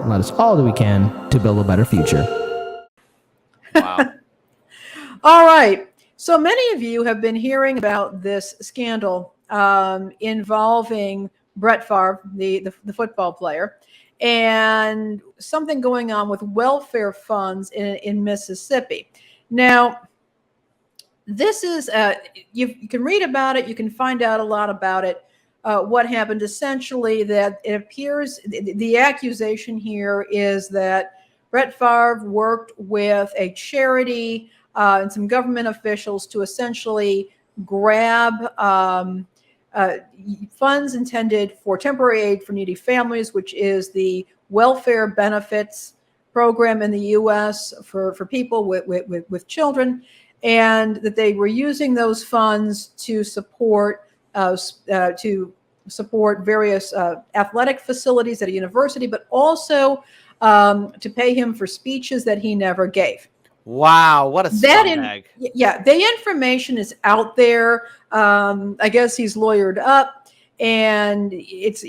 and let us all do we can to build a better future. Wow. All right. So many of you have been hearing about this scandal involving Brett Favre, the football player, and something going on with welfare funds in Mississippi. Now, this is, you can read about it, you can find out a lot about it. What happened essentially, that it appears the accusation here is that Brett Favre worked with a charity and some government officials to essentially grab funds intended for temporary aid for needy families, which is the welfare benefits program in the U.S. for people with children, and that they were using those funds to support various athletic facilities at a university, but also to pay him for speeches that he never gave. Wow, what a scumbag. The information is out there. I guess he's lawyered up, and it's,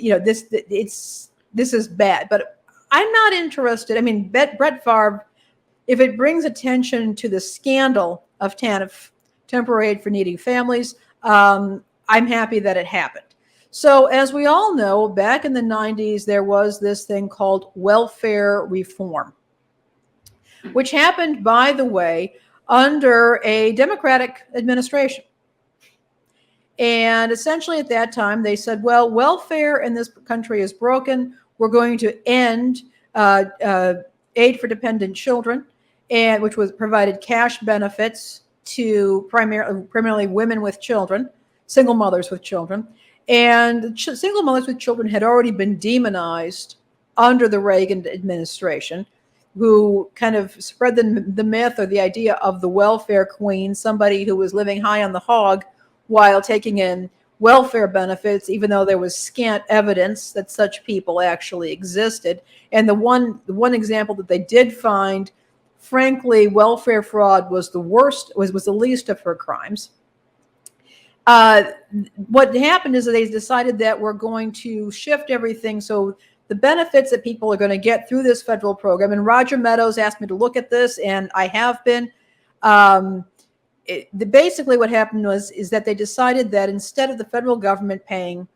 this is bad, but I'm not interested. I mean, Brett Favre, if it brings attention to the scandal of TANF, temporary aid for needy families, I'm happy that it happened. So as we all know, back in the 90s, there was this thing called welfare reform, which happened, by the way, under a Democratic administration. And essentially at that time, they said, well, welfare in this country is broken. We're going to end aid for dependent children, and which was provided cash benefits to primarily women with children, single mothers with children. And single mothers with children had already been demonized under the Reagan administration, who kind of spread the myth or the idea of the welfare queen, somebody who was living high on the hog while taking in welfare benefits, even though there was scant evidence that such people actually existed. And the one example that they did find, frankly, welfare fraud was the worst, was the least of her crimes. What happened is that they decided that we're going to shift everything. So the benefits that people are going to get through this federal program, and Roger Meadows asked me to look at this, and I have been. Basically what happened is that they decided that instead of the federal government paying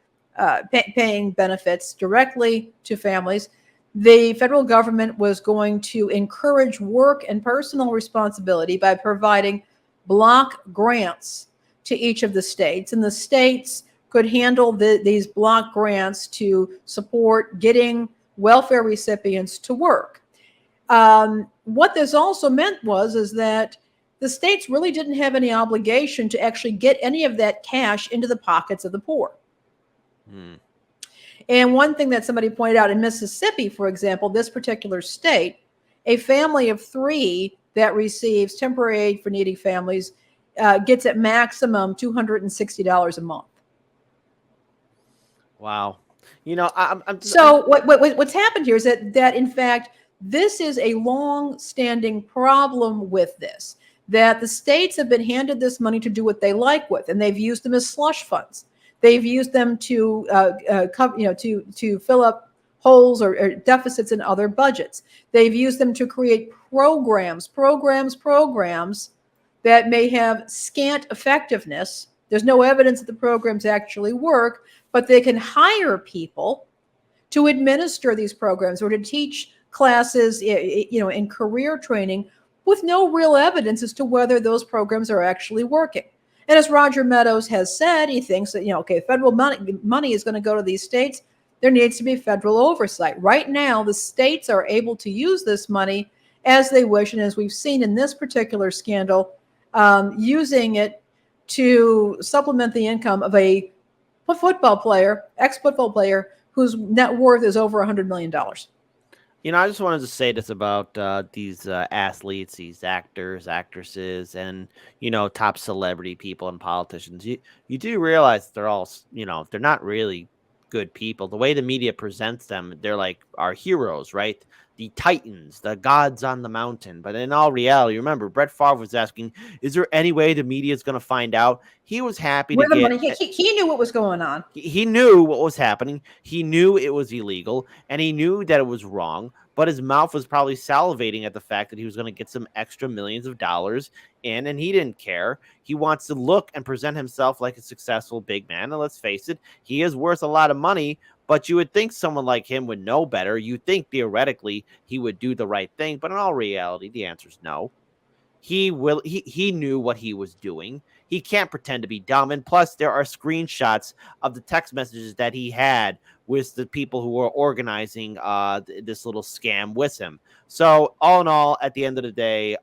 benefits directly to families, the federal government was going to encourage work and personal responsibility by providing block grants to each of the states, and the states could handle these block grants to support getting welfare recipients to work. What this also meant is that the states really didn't have any obligation to actually get any of that cash into the pockets of the poor. And one thing that somebody pointed out in Mississippi, for example, this particular state, a family of 3 that receives temporary aid for needy families gets at maximum $260 a month. Wow. What's happened here is that in fact, this is a long-standing problem with this, that the states have been handed this money to do what they like with, and they've used them as slush funds. They've used them to fill up holes or deficits in other budgets. They've used them to create programs that may have scant effectiveness. There's no evidence that the programs actually work, but they can hire people to administer these programs or to teach classes, in career training, with no real evidence as to whether those programs are actually working. And as Roger Meadows has said, he thinks that, federal money is going to go to these states. There needs to be federal oversight. Right now, the states are able to use this money as they wish, and as we've seen in this particular scandal, using it to supplement the income of a ex-football player, whose net worth is over $100 million. I just wanted to say this about these athletes, these actors, actresses, and, top celebrity people and politicians. You do realize they're all, they're not really good people. The way the media presents them, they're like our heroes, right? The titans, the gods on the mountain. But in all reality, remember, Brett Favre was asking, is there any way the media is going to find out? He was happy to get money. He knew what was going on. He knew what was happening. He knew it was illegal, and he knew that it was wrong. but his mouth was probably salivating at the fact that he was going to get some extra millions of dollars in, and he didn't care. He wants to look and present himself like a successful big man. And let's face it, he is worth a lot of money, but you would think someone like him would know better. You think theoretically he would do the right thing, but in all reality, the answer is no. He knew what he was doing. He can't pretend to be dumb. And plus, there are screenshots of the text messages that he had with the people who were organizing this little scam with him. So all in all, at the end of the day,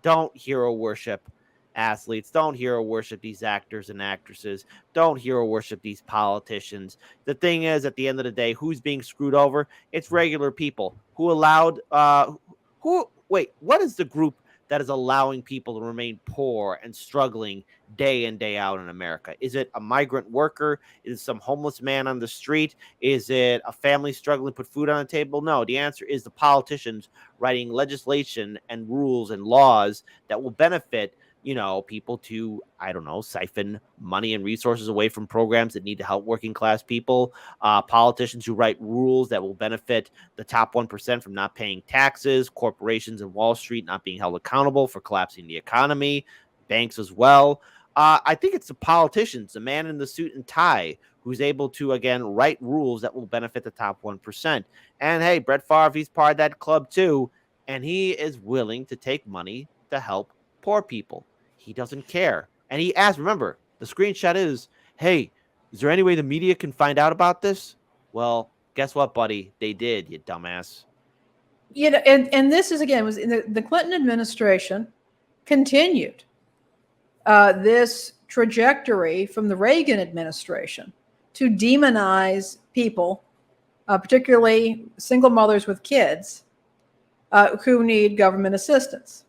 don't hero worship athletes. Don't hero worship these actors and actresses. Don't hero worship these politicians. The thing is, at the end of the day, who's being screwed over? It's regular people who allowed what is the group that is allowing people to remain poor and struggling day in, day out in America? Is it a migrant worker? Is it some homeless man on the street? Is it a family struggling to put food on the table? No, the answer is the politicians writing legislation and rules and laws that will benefit, people to, I don't know, siphon money and resources away from programs that need to help working class people. Politicians who write rules that will benefit the top 1% from not paying taxes, corporations and Wall Street not being held accountable for collapsing the economy, banks as well. I think it's the politicians, the man in the suit and tie, who's able to, again, write rules that will benefit the top 1%. And hey, Brett Favre, he's part of that club too, and he is willing to take money to help poor people. He doesn't care. And he asked, remember, the screenshot is, hey, is there any way the media can find out about this? Well, guess what, buddy? They did, you dumbass. And this is, again, was in the Clinton administration continued this trajectory from the Reagan administration to demonize people, particularly single mothers with kids who need government assistance.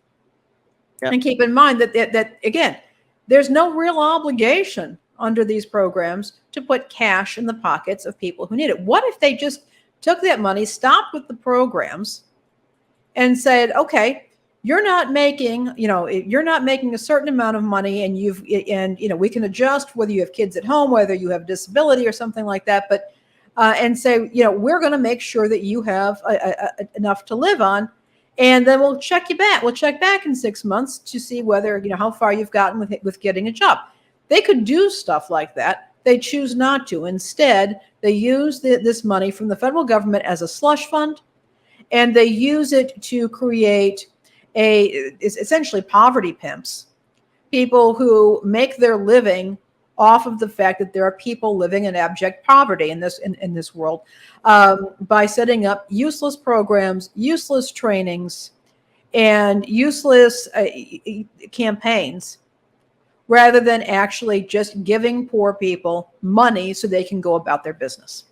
Yep. And keep in mind that again, there's no real obligation under these programs to put cash in the pockets of people who need it. What if they just took that money, stopped with the programs, and said, okay, you're not making a certain amount of money, and we can adjust whether you have kids at home, whether you have a disability or something like that, but and say, we're going to make sure that you have enough to live on. And then we'll check you back. We'll check back in 6 months to see whether, how far you've gotten with getting a job. They could do stuff like that. They choose not to. Instead, they use this money from the federal government as a slush fund, and they use it to create essentially poverty pimps, people who make their living off of the fact that there are people living in abject poverty in this world, by setting up useless programs, useless trainings, and useless campaigns, rather than actually just giving poor people money so they can go about their business.